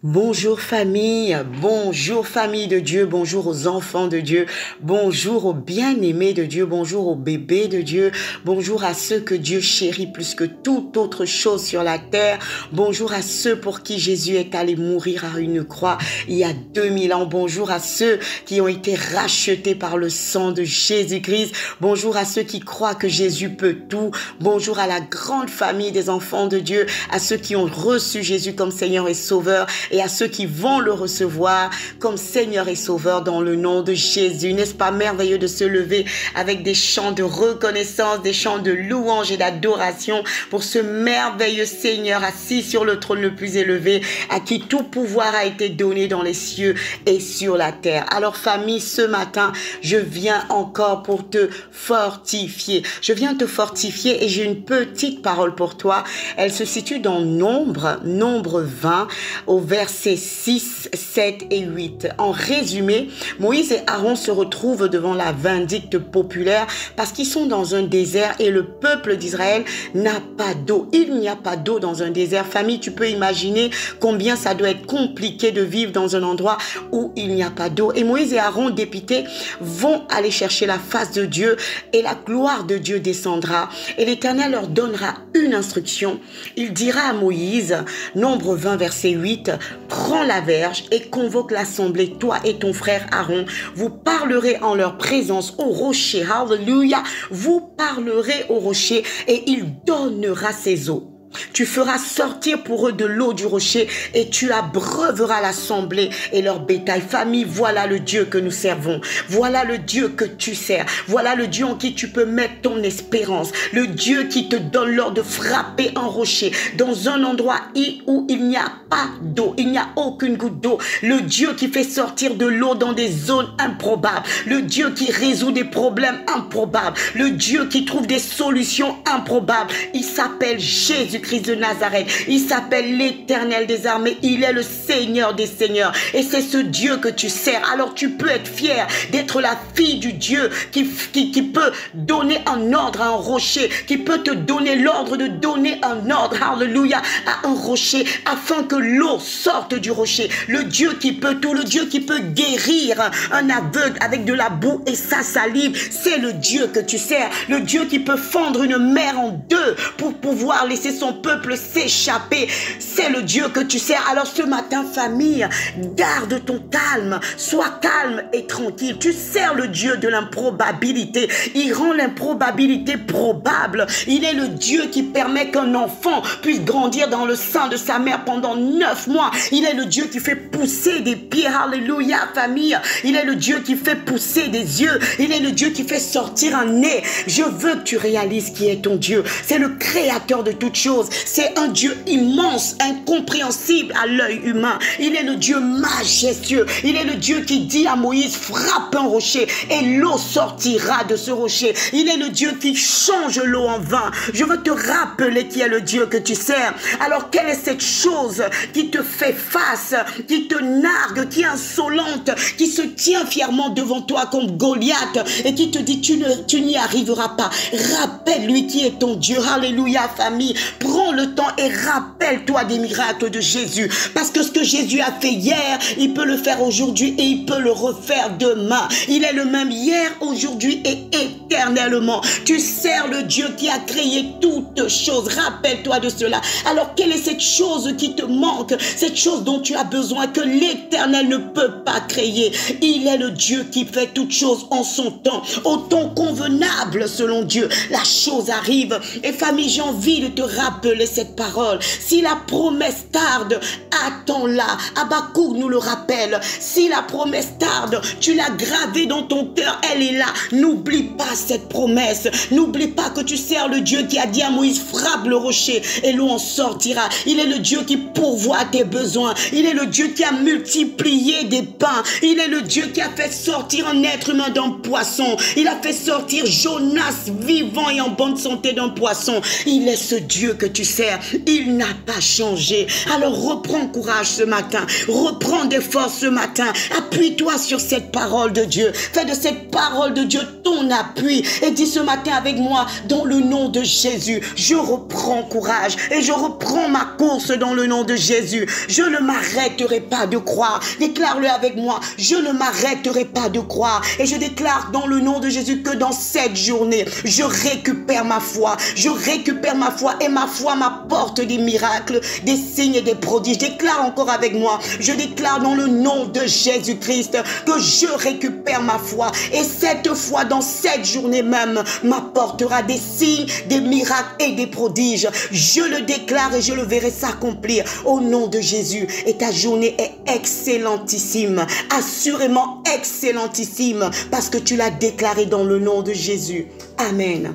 Bonjour famille de Dieu, bonjour aux enfants de Dieu, bonjour aux bien-aimés de Dieu, bonjour aux bébés de Dieu, bonjour à ceux que Dieu chérit plus que toute autre chose sur la terre, bonjour à ceux pour qui Jésus est allé mourir à une croix il y a 2000 ans, bonjour à ceux qui ont été rachetés par le sang de Jésus-Christ, bonjour à ceux qui croient que Jésus peut tout, bonjour à la grande famille des enfants de Dieu, à ceux qui ont reçu Jésus comme Seigneur et Sauveur, et à ceux qui vont le recevoir comme Seigneur et Sauveur dans le nom de Jésus. N'est-ce pas merveilleux de se lever avec des chants de reconnaissance, des chants de louange et d'adoration pour ce merveilleux Seigneur assis sur le trône le plus élevé, à qui tout pouvoir a été donné dans les cieux et sur la terre. Alors famille, ce matin, je viens encore pour te fortifier. Je viens te fortifier et j'ai une petite parole pour toi. Elle se situe dans Nombre 20, au versets 6, 7 et 8. En résumé, Moïse et Aaron se retrouvent devant la vindicte populaire parce qu'ils sont dans un désert et le peuple d'Israël n'a pas d'eau. Il n'y a pas d'eau dans un désert. Famille, tu peux imaginer combien ça doit être compliqué de vivre dans un endroit où il n'y a pas d'eau. Et Moïse et Aaron, dépités, vont aller chercher la face de Dieu et la gloire de Dieu descendra. Et l'Éternel leur donnera une instruction. Il dira à Moïse, Nombre 20, verset 8, prends la verge et convoque l'assemblée, toi et ton frère Aaron. Vous parlerez en leur présence au rocher. Alléluia. Vous parlerez au rocher et il donnera ses eaux. Tu feras sortir pour eux de l'eau du rocher et tu abreuveras l'assemblée et leur bétail. Famille, voilà le Dieu que nous servons. Voilà le Dieu que tu sers. Voilà le Dieu en qui tu peux mettre ton espérance. Le Dieu qui te donne l'ordre de frapper un rocher dans un endroit où il n'y a pas d'eau. Il n'y a aucune goutte d'eau. Le Dieu qui fait sortir de l'eau dans des zones improbables. Le Dieu qui résout des problèmes improbables. Le Dieu qui trouve des solutions improbables. Il s'appelle Jésus-Christ de Nazareth. Il s'appelle l'Éternel des armées. Il est le Seigneur des seigneurs. Et c'est ce Dieu que tu sers. Alors tu peux être fier d'être la fille du Dieu qui peut donner un ordre à un rocher, qui peut te donner l'ordre de donner un ordre, alléluia, à un rocher, afin que l'eau sorte du rocher. Le Dieu qui peut tout, le Dieu qui peut guérir un aveugle avec de la boue et sa salive, c'est le Dieu que tu sers. Le Dieu qui peut fendre une mer en deux pour pouvoir laisser son peuple s'échapper, c'est le Dieu que tu sers. Alors ce matin, famille, garde ton calme, sois calme et tranquille. Tu sers le Dieu de l'improbabilité. Il rend l'improbabilité probable. Il est le Dieu qui permet qu'un enfant puisse grandir dans le sein de sa mère pendant 9 mois. Il est le Dieu qui fait pousser des pieds. Alléluia, famille. Il est le Dieu qui fait pousser des yeux. Il est le Dieu qui fait sortir un nez. Je veux que tu réalises qui est ton Dieu. C'est le créateur de toutes choses. C'est un Dieu immense, incompréhensible à l'œil humain. Il est le Dieu majestueux. Il est le Dieu qui dit à Moïse, frappe un rocher et l'eau sortira de ce rocher. Il est le Dieu qui change l'eau en vin. Je veux te rappeler qui est le Dieu que tu sers. Alors quelle est cette chose qui te fait face, qui te nargue, qui est insolente, qui se tient fièrement devant toi comme Goliath et qui te dit tu n'y arriveras pas. Rappelle-lui qui est ton Dieu. Alléluia, famille. Prends le temps et rappelle-toi des miracles de Jésus. Parce que ce que Jésus a fait hier, il peut le faire aujourd'hui et il peut le refaire demain. Il est le même hier, aujourd'hui et éternellement. Tu sers le Dieu qui a créé toutes choses. Rappelle-toi de cela. Alors, quelle est cette chose qui te manque? Cette chose dont tu as besoin que l'Éternel ne peut pas créer. Il est le Dieu qui fait toutes choses en son temps, au temps convenable selon Dieu. La chose arrive. Et famille, j'ai envie de te rappeler cette parole. Si la promesse tarde, attends-la. Habakkuk nous le rappelle. Si la promesse tarde, tu l'as gravée dans ton cœur, elle est là. N'oublie pas cette promesse. N'oublie pas que tu sers le Dieu qui a dit à Moïse, frappe le rocher et l'eau en sortira. Il est le Dieu qui pourvoit tes besoins. Il est le Dieu qui a multiplié des pains. Il est le Dieu qui a fait sortir un être humain d'un poisson. Il a fait sortir Jonas vivant et en bonne santé d'un poisson. Il est ce Dieu que tu sers, il n'a pas changé. Alors reprends courage ce matin, reprends des forces ce matin, appuie-toi sur cette parole de Dieu, fais de cette parole de Dieu ton appui et dis ce matin avec moi, dans le nom de Jésus, je reprends courage et je reprends ma course dans le nom de Jésus. Je ne m'arrêterai pas de croire. Déclare-le avec moi, je ne m'arrêterai pas de croire et je déclare dans le nom de Jésus que dans cette journée, je récupère ma foi, je récupère ma foi et ma foi m'apporte des miracles, des signes et des prodiges. Déclare encore avec moi, je déclare dans le nom de Jésus-Christ que je récupère ma foi et cette foi dans cette journée même m'apportera des signes, des miracles et des prodiges. Je le déclare et je le verrai s'accomplir au nom de Jésus et ta journée est excellentissime, assurément excellentissime parce que tu l'as déclaré dans le nom de Jésus. Amen.